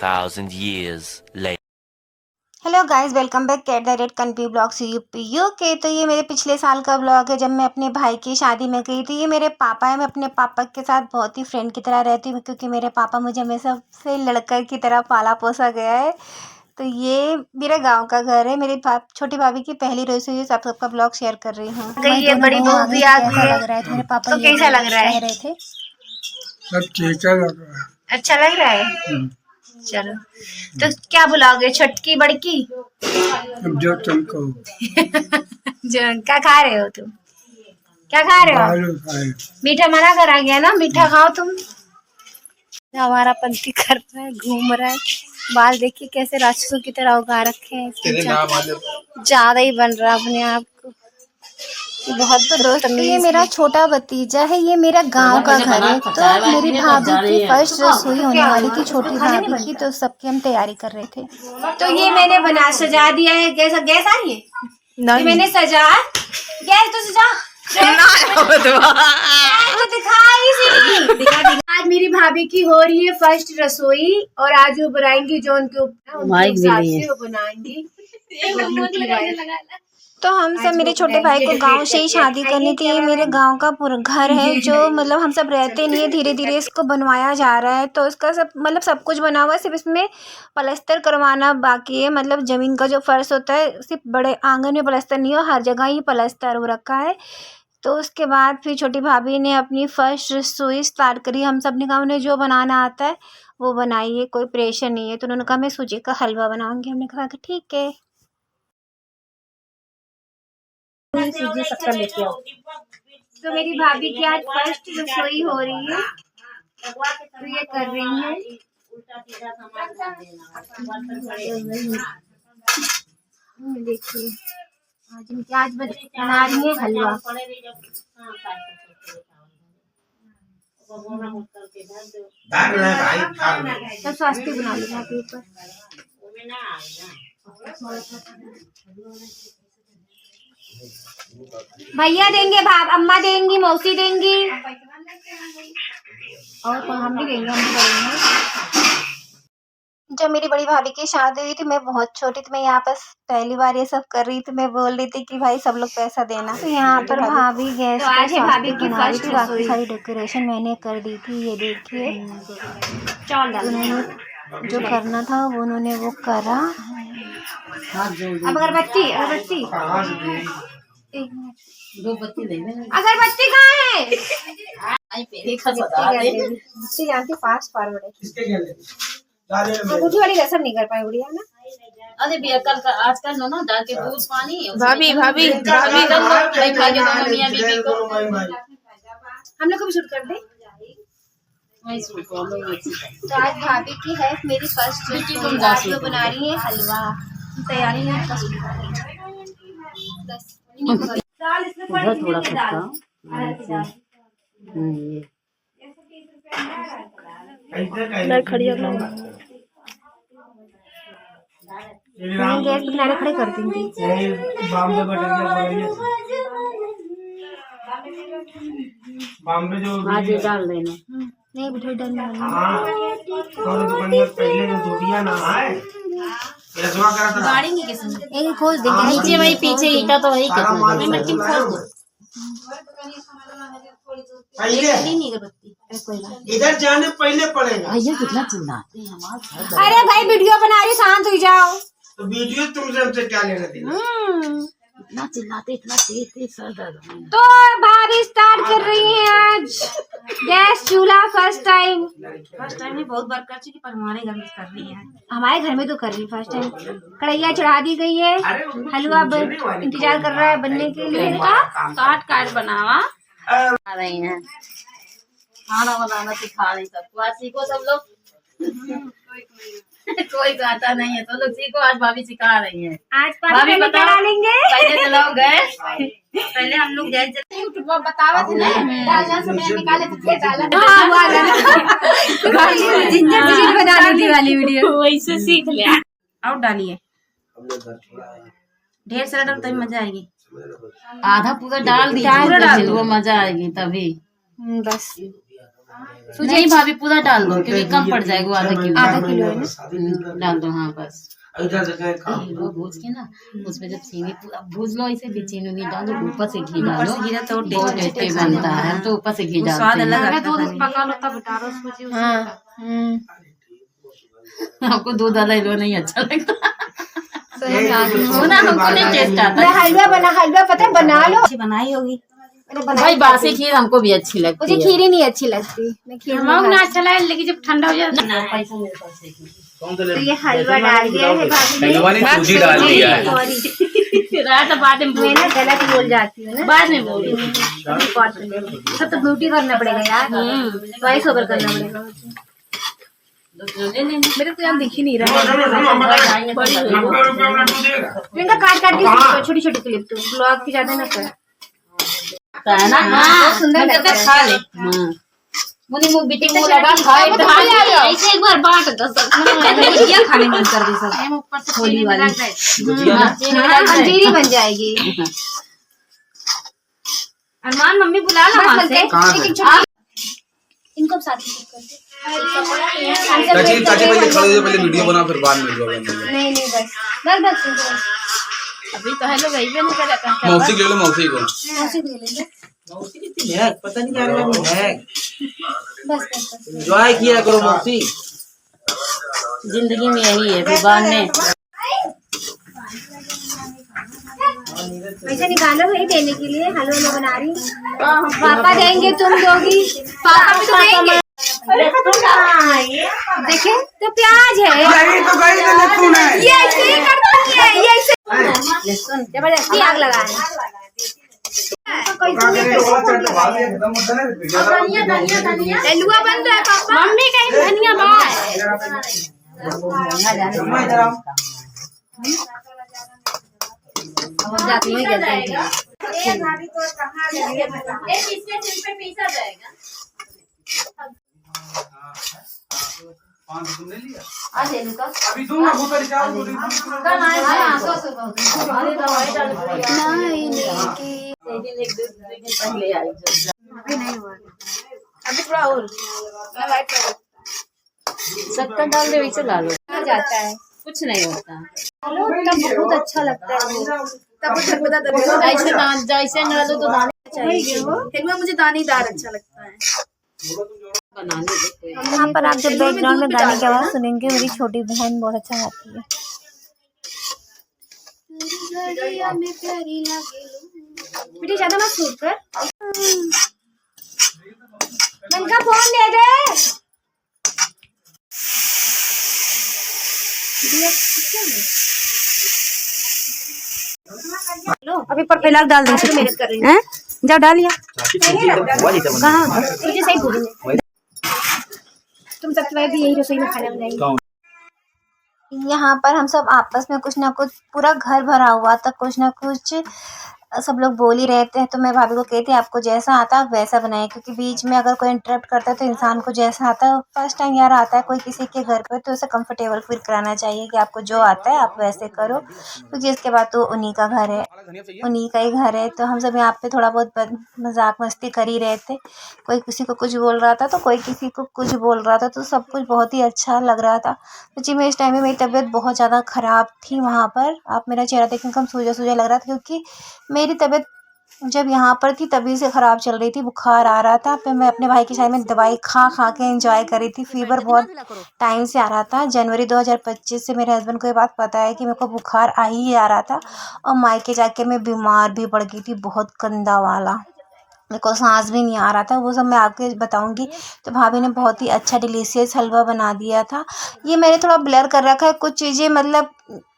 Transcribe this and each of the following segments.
2,000 years later. Hello guys, welcome back cat the red कन्फी blogs UP UK. तो ये मेरे पिछले साल का ब्लॉग है जब मैं अपने भाई की शादी में गई थी। ये मेरे पापा है। मैं अपने पापा के साथ बहुत ही फ्रेंड की तरह रहती हूँ क्योंकि मेरे पापा मुझे हमेशा से लड़का की तरह पाला पोसा गया है। तो ये मेरे गांव का घर है। मेरी छोटी भाभी की पहली रसोई है। सबका ब्लॉग शेयर कर रही हूँ। ये बड़ी बहू भी आ गई है। लग रहा है तो मेरे पापा तो कैसा लग रहा है? कह रहे थे सब ठीक है लग रहा है। अच्छा लग रहा है। चलो, तो क्या बुलाओगे, छोटकी बड़की? अब जो तुम कहो। जो क्या खा रहे हो तुम? क्या खा रहे हो? बालू खाए। मीठा मना करा गया ना, मीठा खाओ तुम। हमारा पंथी कर रहा है, घूम रहा है। बाल देखिए कैसे राक्षसों की तरह उगा रखे हैं। ज्यादा ही बन रहा अपने आप को। बहुत तो दोस्तों, ये मेरा छोटा भतीजा है। ये मेरा गांव का घर है। तो मेरी भाभी की फर्स्ट रसोई होने वाली थी, छोटी भाभी की। तो सबकी हम तैयारी कर रहे थे। तो ये मैंने बना सजा दिया है। गैस आ रही है? नहीं, मैंने सजा गैस तो सजा दिखा। आज मेरी भाभी की हो रही है फर्स्ट रसोई और आज वो बनाएंगी जो उनके ऊपर बनाएंगी। तो हम सब मेरे छोटे भाई को गांव से ही शादी करनी थी। ये मेरे गांव का पूरा घर है जो मतलब हम सब रहते नहीं है। धीरे धीरे इसको बनवाया जा रहा है। तो इसका सब कुछ बना हुआ है। सिर्फ इसमें पलस्तर करवाना बाकी है। मतलब ज़मीन का जो फर्श होता है, सिर्फ बड़े आंगन में पलस्तर नहीं हो, हर जगह ही पलस्तर हो रखा है। तो उसके बाद फिर छोटी भाभी ने अपनी फर्स्ट रसोई स्टार्ट करी। हम सब ने कहा उन्हें जो बनाना आता है वो बनाइए, कोई प्रेशर नहीं है। तो उन्होंने कहा मैं सूजी का हलवा बनाऊंगी। हमने कहा कि ठीक है। तो मेरी भाभी की आज फर्स्ट रसोई हो रही है। तो ये कर रही है। देखिए आज बना रही है हलवा। तो स्वास्थ्य बना लेना के ऊपर। भैया देंगे, भाभ अम्मा देंगी, मौसी देंगी और तो हम भी देंगे, हम भी करेंगे। जब मेरी बड़ी भाभी की शादी हुई थी, मैं बहुत छोटी थी। मैं यहाँ पर पहली बार ये सब कर रही थी। मैं बोल रही थी कि भाई सब लोग पैसा देना। तो यहाँ पर भाभी गैस तो आज है भाभी की बना रही फर्स्ट थी। बाकी सारी डेकोरेशन मैंने कर दी थी। ये देखिए, उन्होंने जो करना था वो उन्होंने वो करा। अब अगरबत्ती अगरबत्ती कहाँ है? जानती फास्ट फॉरवर्ड है। अंगूठी वाली रसम नहीं कर पाए गुड़िया ना। अरे भैया कल का आजकल ना डाल के दूध पानी भाभी हम लोग को भी शूट कर दे। तो आज भाभी की है मेरी फर्स्ट रसोई। वो बना रही है हलवा। तैयारी है थोड़ा खड़ी गैस किनारे खड़े कर दूंगी। आज डाल देना। नहीं बिठो डालना गाड़ेंगे किसने? एक खोज देंगे नीचे वही पीछे ईटा तो वही मिट्टी में खोल दो। इधर जाने पहले पड़ेगा। भैया कितना चिल्लाते हैं हमारे। अरे भाई वीडियो बना रही, शांत हो जाओ। तो वीडियो तुमसे हमसे क्या लेना देना? इतना चिल्लाते, इतना तेज सर दर्द। तो भाभी स्टार्ट कर रही है आज गैस चूल्हा फर्स्ट टाइम में बहुत बार कर चुकी पर हमारे घर में कर रही है। हमारे घर में तो कर रही फर्स्ट टाइम। कढ़ैया चढ़ा दी गई है। हलवा इंतजार कर रहा है बनने के लिए। काट बनावा आ रही हैं। खाना बनाना सिखा रही सबको। आज सीखो सब लोग। कोई आता नहीं है तो लोग सीखो। आज भाभी सिखा रही है। आज भाभी बता डालेंगे। पहले चलाओ गैस। पहले हम लोग गैस यूट्यूब बतावा थे ना, डालना समय निकाले थे डाला। जिंजर बनाने की वाली वीडियो वैसे सीख लिया। और डालिए ढेर सारा डाल तभी मजा आएगी। आधा पूरा डाल दीजिए, वो मजा आएगी तभी। बस नहीं भाभी पूरा डाल दो क्योंकि कम पड़ जाएगा वो आधा किलो है ना। डाल दो। हाँ बस इधर से कहीं खाओ। वो भूज के ना उसमें जब चीनी पूरा भूज लो इसे भी चीनी नहीं डालो ऊपर से घी डालो तो बहुत टेस्टी बनता है। हम तो ऊपर से घी डालते हैं। दूध पका लो तब उतारो उसको। हाँ आपको दूध वाला लो नहीं अच्छा लगता तो ना हमको नहीं टेस्ट आता। हलवा पता है बना लो। बनाई होगी भाई बासी खीर हमको भी अच्छी लगती मुझे है। खीर ही नहीं अच्छी लगती। मैं खीर नहीं खाती। अच्छा लगे लेकिन जब ठंडा हो जाए ना पैसा मेरे पास है। तो ये हलवा डाल दिया है भाभी ने। सूजी डाल दिया है। रात बाद में मैं ना गलत बोल जाती हूँ ना। बाद में बोली सब तो ब्यूटी करना पड़ेगा यार। वॉइस ओवर करना पड़ेगा मुझे। मेरे को यहाँ दिख ही नहीं रहा है। प्रियंका काट के छोटी छोटी क्लिप तो ब्लॉग की ज्यादा ना कर। है ना। हाँ सुंदर लगता है। खा ले। मुझे मुंह बिटी मुंह लगा खाए ऐसे एक बार बांट दो सब। ये खाने मन कर दी सब ऊपर से होली वाली अंजीरी बन जाएगी। अरमान मम्मी बुला ला वहां से। इनको साथ में चाची चाची पहले खड़े हो, पहले वीडियो बना फिर बाद में जो बनेगा। नहीं बस बस अभी तो हेलो गई भी नहीं कर रहा। मौसी ले लो मौसी को। मौसी ले लेंगे। है पता नहीं क्या लगा है। बस एंजॉय किया करो मौसी। जिंदगी में यही है फिर बाद में। पैसा निकालो भाई देने के लिए। हलवा बना रही पापा देंगे तुम दोगी। पापा भी तो देंगे। देखे तो प्याज है। यही तो गई तो लहसुन है। ये ऐसे ही करती है। ये ऐसे जबरदस्ती आग लगाए। हलवा बन रहा है पापा। मम्मी कहीं धनिया बाय जाती हुई कहते हैं। अभी दूंगा भूतर चावल को अभी थोड़ा और शक्कर डाल दे वैसे ला लो। आ जाता है। कुछ नहीं होता। तब बहुत अच्छा लगता है। तब जैसे डालो तो दाने चाहिए। हलवा मुझे दानेदार अच्छा लगता है। बनाने दो। यहाँ पर आप जब बैकग्राउंड में गाने की आवाज़ सुनेंगे मेरी छोटी बहन बहुत अच्छा गाती है। बेटी ज्यादा मत सूट कर। मन का फोन दे दे। अभी पर पहला डाल देंगे। मेहनत कर रही हूँ। जाओ डालिए। कहाँ तुझे सही बोलूंगी। तुम सब भी यही रसोई में खाना बनाएंगे। यहाँ पर हम सब आपस में कुछ ना कुछ पूरा घर भरा हुआ था। कुछ ना कुछ सब लोग बोल ही रहते हैं। तो मैं भाभी को कहती आपको जैसा आता है वैसा बनाए, क्योंकि बीच में अगर कोई इंटरप्ट करता है तो इंसान को जैसा आता है फर्स्ट टाइम यार आता है कोई किसी के घर पे तो उसे कंफर्टेबल फील कराना चाहिए कि आपको जो आता है आप वैसे करो, क्योंकि इसके बाद तो उन्हीं का घर है, उन्हीं का ही घर है। तो हम सब यहाँ पे थोड़ा बहुत मजाक मस्ती कर ही रहे थे। कोई किसी को कुछ बोल रहा था तो कोई किसी को कुछ बोल रहा था, तो सब कुछ बहुत ही अच्छा लग रहा था। सच्ची में इस टाइम में मेरी तबीयत बहुत ज़्यादा ख़राब थी। वहाँ पर आप मेरा चेहरा देखने कम सूजा सूजा लग रहा था, क्योंकि मेरी तबीयत जब यहाँ पर थी तभी से ख़राब चल रही थी, बुखार आ रहा था। फिर मैं अपने भाई के साथ में दवाई खा के एंजॉय कर रही थी। फीवर बहुत टाइम से आ रहा था। जनवरी 2025 से मेरे हस्बैंड को ये बात पता है कि मेरे को बुखार आ ही आ रहा था, और मायके जाके मैं बीमार भी पड़ गई थी बहुत गंदा वाला। मेरे को सांस भी नहीं आ रहा था, वो सब मैं आपके बताऊंगी। तो भाभी ने बहुत ही अच्छा डिलीशियस हलवा बना दिया था। ये मैंने थोड़ा ब्लर कर रखा है कुछ चीज़ें, मतलब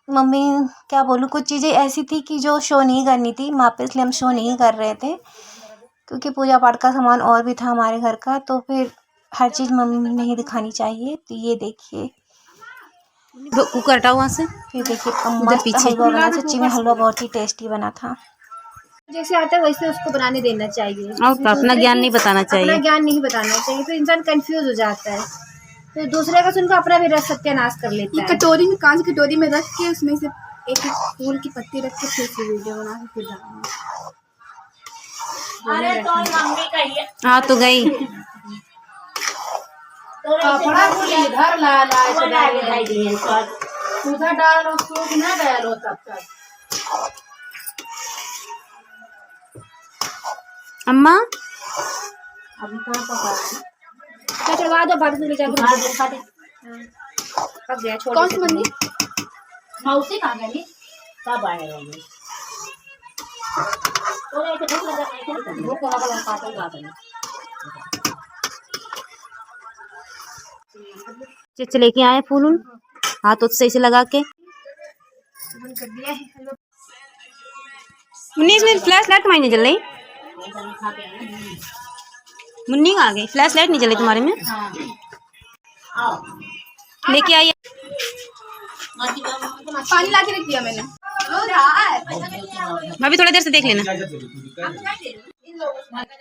मम्मी क्या बोलूँ, कुछ चीज़ें ऐसी थी कि जो शो नहीं करनी थी वहाँ पे, इसलिए हम शो नहीं कर रहे थे, क्योंकि पूजा पाठ का सामान और भी था हमारे घर का, तो फिर हर चीज़ मम्मी नहीं दिखानी चाहिए। तो ये देखिए कुकर हटाओ वहाँ से। फिर देखिए मस्त हलवा बना। सच्ची में हलवा बहुत ही टेस्टी बना था। जैसे आता है वैसे उसको बनाने देना चाहिए। और अपना ज्ञान नहीं बताना चाहिए। अपना ज्ञान नहीं बताना चाहिए, तो इंसान कंफ्यूज हो जाता है, तो दूसरे का सुनकर अपना भी रस सत्यानाश कर लेता है। कटोरी में, कांच की कटोरी में रख के उसमें से एक फूल की पत्ती रख के फिर से वीडियो बना के फिर डालना। हाँ तो गई कपड़ा को इधर ला ला के डाल दिए सब उधर डालो सूख ना डालो तब तक। अम्मा अभी कहाँ पका है? चढ़वा दो भाभी ले जाके खा दे खा दे। पक गया छोड़ कौन सी मंदिर? मौसी कहाँ गई? कब आएगा ये? तो ये भूख लगा है, भूख लगा है, पापा का है। चचे लेके आए फूल उन हाथ सही से लगा के। मुन्नी इसमें फ्लैश लाइट तुम्हारी नहीं जल रही? मुन्नी आ गई, फ्लैश लाइट नहीं जल रही तुम्हारे में? लेके आई। पानी ला के रख दिया मैंने। भाभी थोड़ी देर से देख लेना।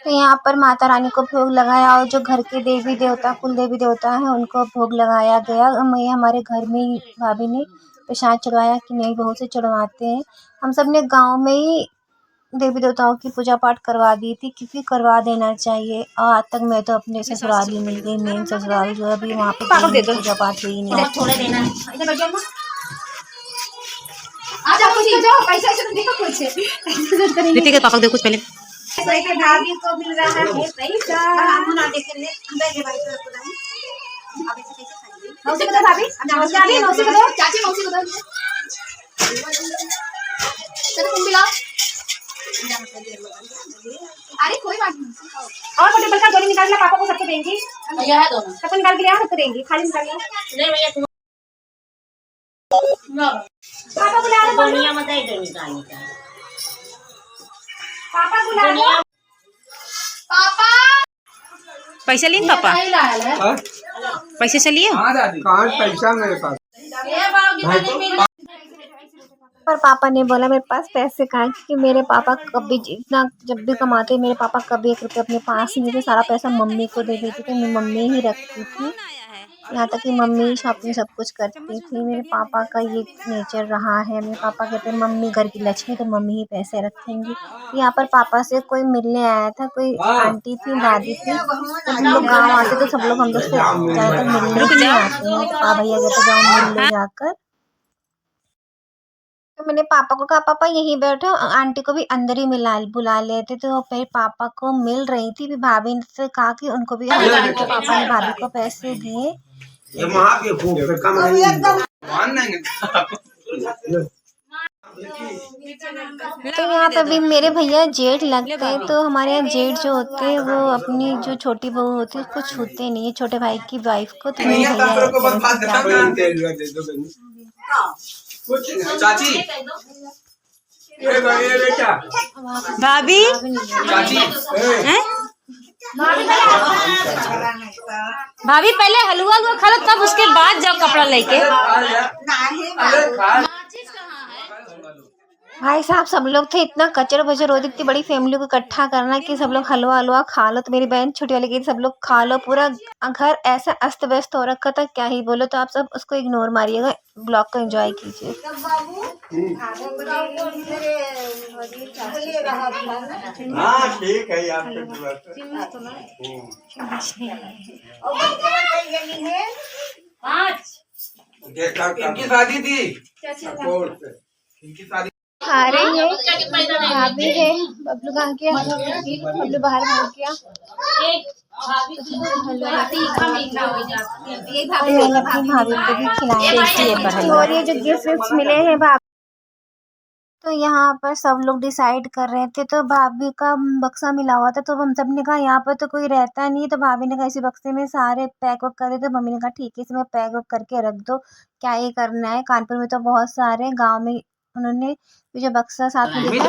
तो यहाँ पर माता रानी को भोग लगाया और जो घर के देवी देवता कुल देवी देवता हैं उनको भोग लगाया गया। ये हमारे घर में ही भाभी ने प्रसाद चढ़वाया कि नई बहू से चढ़वाते हैं। हम सब ने गाँव में ही देवी देवताओं की पूजा पाठ करवा दी थी क्योंकि करवा देना चाहिए। और आज तक मैं तो अपने ससुराल ही मिल गई, मेन ससुराल जो अभी वहाँ पे पूजा पाठ हुई नहीं। थोड़े देना आज आपको नहीं जाओ पैसा से देखो कुछ रीति के पापा को दे कुछ पहले। भाभी को मिल रहा है पैसा। मौसी को दो भाभी, मौसी को दो, चाची मौसी को दो। चलो तुम भी लाओ। अरे कोई बात नहीं। और टेबल का गोली निकालना, पापा को सबको देंगी। यह है दोनों सबको निकाल के लिया, सबको देंगी, खाली निकाल लिया। ले भैया तुम पापा बुला रहे, दुनिया मत आई दे निकालने का। पापा बुला रहे। पापा पैसा लिए पापा? नहीं लाया है पैसे चलिए कहाँ पैसा मेरे पास? ये बाबू की मिल पर पापा ने बोला मेरे पास पैसे कहाँ हैं, क्योंकि मेरे पापा कभी जितना जब भी कमाते मेरे पापा कभी 1 रुपया अपने पास नहीं देते, सारा पैसा मम्मी को दे देती थी। मैं मम्मी ही रखती थी, यहाँ तक कि मम्मी शॉपिंग सब कुछ करती थी। मेरे पापा का ये नेचर रहा है। मेरे पापा कहते हैं मम्मी घर की लक्ष्मी तो मम्मी ही पैसे रखेंगी। यहाँ पर पापा से कोई मिलने आया था, कोई आंटी थी दादी थी, तो हम लोग गाँव आते तो सब लोग हम लोग से ज़्यादातर मिलने के लिए आते हैं। तो पापा भैया कहते जाओ मिल ले जाकर। तो मैंने पापा को कहा पापा यहीं बैठो, आंटी को भी अंदर ही बुला लेते। तो फिर पापा को मिल रही थी, फिर भाभी से कहा कि उनको भी अंदर। तो पापा ने भाभी को पैसे दिए। तो यहाँ पर भी मेरे भैया जेठ लगते हैं। तो हमारे यहाँ जेठ जो होते हैं वो अपनी जो छोटी बहू होती है उसको छूते नहीं है, छोटे भाई की वाइफ को। तो मेरे चाची भाभी चाची हैं? भाभी पहले हलवा खा लो तब उसके बाद जाओ कपड़ा लेके। भाई साहब सब लोग थे, इतना कचर बचर होती, इतनी बड़ी फैमिली को इकट्ठा करना कि सब लोग हलवा हलवा खा लो। तो मेरी बहन छोटी वाली की सब लोग खा लो, पूरा घर ऐसा अस्त व्यस्त हो रखा था क्या ही बोलो। तो आप सब उसको इग्नोर मारिएगा, ब्लॉग को एंजॉय कीजिए। हाँ ठीक है आपके इनकी शादी थी, इनकी शादी खा रही है भाभी है। बबलू कहाँ गया? बबलू बाहर भाग गया। ये भाभी मैंने अपनी भाभी को भी खिलाया। और ये जो गिफ्ट मिले हैं भाभी, तो यहाँ पर सब लोग डिसाइड कर रहे थे। तो भाभी का बक्सा मिला हुआ था, तो हम सब ने कहा यहाँ पर तो कोई रहता नहीं। तो भाभी ने कहा इसी बक्से में सारे पैक वक कर देते। तो मम्मी ने कहा ठीक है इसमें पैक वक करके रख दो, क्या ही करना है। कानपुर में तो बहुत सारे, गाँव में उन्होंने जो बक्सा साथ में दिखा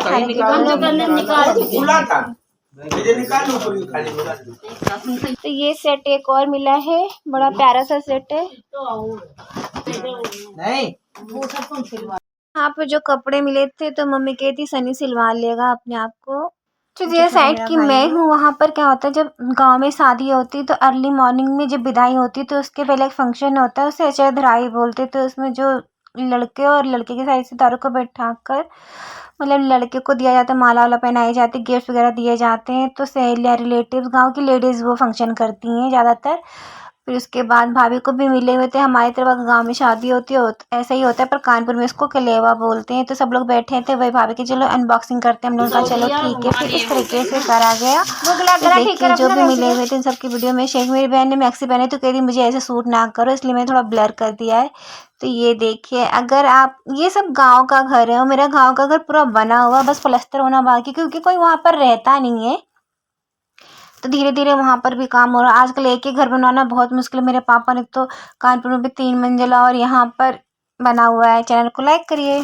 तो ये सेट एक और मिला है, बड़ा प्यारा सा सेट है। यहाँ पे जो कपड़े मिले थे तो मम्मी कहती सनी सिलवा लेगा अपने आप को। तो ये साइड की मैं हूँ। वहाँ पर क्या होता है जब गांव में शादी होती है तो अर्ली मॉर्निंग में जब विदाई होती है तो उसके पहले एक फंक्शन होता है, उसे अचर धराई बोलते। तो उसमें जो लड़के और लड़के के साइड से तारों को बैठा कर मतलब लड़के को दिया जाता है, माला वाला पहनाई जाती है, गिफ्ट वगैरह दिए जाते हैं। तो सहेलियाँ रिलेटिव्स गांव की लेडीज़ वो फंक्शन करती हैं ज़्यादातर। फिर उसके बाद भाभी को भी मिले हुए थे। हमारी तरफ गांव में शादी होती है ऐसा ही होता है, पर कानपुर में इसको कलेवा बोलते हैं। तो सब लोग बैठे थे, वही भाभी की चलो अनबॉक्सिंग करते हैं। हम लोगों का चलो ठीक है। फिर इस तरीके से करा गया। देखिए जो भी मिले हुए थे इन सबकी वीडियो में शेख मेरी बहन ने मैक्सी पहने तो कह रही मुझे ऐसे सूट ना करो, इसलिए मैंने थोड़ा ब्लर कर दिया है। तो ये देखिए, अगर आप ये सब गांव का घर है और मेरा गांव का घर पूरा बना हुआ, बस प्लास्टर होना बाकी, क्योंकि कोई वहाँ पर रहता नहीं है। तो धीरे धीरे वहाँ पर भी काम हो रहा है। आजकल एक ही घर बनवाना बहुत मुश्किल है। मेरे पापा ने तो कानपुर में भी 3 मंजिला और यहाँ पर बना हुआ है। चैनल को लाइक करिए।